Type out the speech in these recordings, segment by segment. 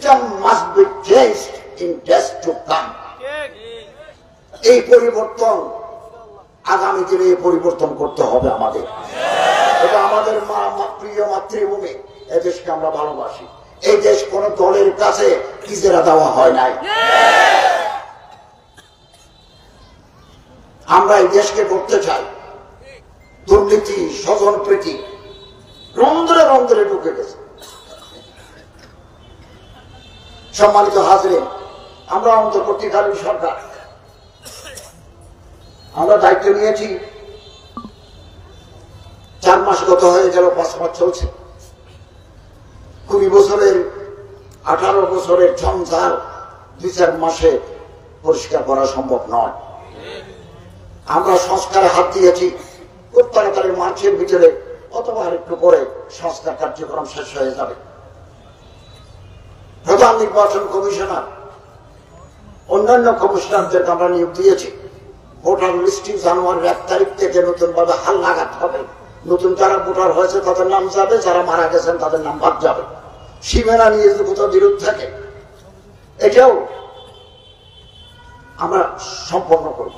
System must be changed in days to come. এই পরিবর্তন আগামী দিনে এই পরিবর্তন করতে হবে আমাদের। এটা আমাদের প্রিয় মাতৃভূমি, এই দেশকে আমরা ভালোবাসি। এই দেশ কোন দলের কাছে ইজারা দেওয়া হয় নাই। আমরা এই দেশকে করতে চাই। দুর্নীতি, স্বজন প্রীতি রন্ধ্রে রন্ধ্রে ঢুকে গেছে। সম্মানিত হাজরিন, আমরা অন্তর্বর্তীকালীন সরকার, আমরা দায়িত্ব নিয়েছি। 4 মাস গত হয়ে গেল, 5 মাস চলছে। 20 বছরের 18 বছরের ঝঞ্ঝাল 2-4 মাসে পরিষ্কার করা সম্ভব নয়। আমরা সংস্কারে হাত দিয়েছি। খুব তাড়াতাড়ি মার্চের ভিতরে অথবা একটু পরে সংস্কার কার্যক্রম শেষ হয়ে যাবে। প্রধান নির্বাচন কমিশনার, অন্যান্য কমিশনারদেরকে আমরা নিয়োগ দিয়েছি। ভোটার লিস্টিং জানুয়ারির 1 তারিখ থেকে নতুন ভাবে হাল লাগাতে হবে। নতুন যারা ভোটার হয়েছে তাদের নাম যাবে, যারা মারা গেছেন তাদের নাম বাদ যাবে। সীমানা নিয়ে যদি কোথাও বিরোধ থাকে, এটাও আমরা সম্পন্ন করব।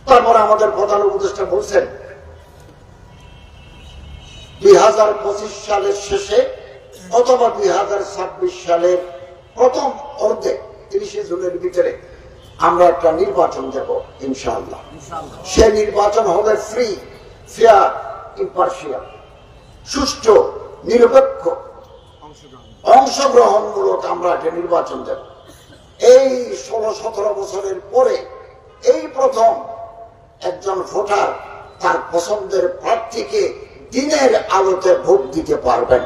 তারপরে আমাদের প্রধান উপদেষ্টা বলছেন 2025 সালের শেষে অথবা 2026 সালের প্রথম অর্ধে 30 জুনের ভিতরে আমরা একটা নির্বাচন দেব ইনশাআল্লাহ। সে নির্বাচন হবে ফ্রি, ফেয়ার, ইম্পার্শিয়াল, সুষ্ঠু, নিরপেক্ষ, অংশগ্রহণমূলক। আমরা একটা নির্বাচন দেব। এই 16-17 বছরের পরে এই প্রথম একজন ভোটার তার পছন্দের প্রার্থীকে দিনের আলোতে ভোট দিতে পারবেন।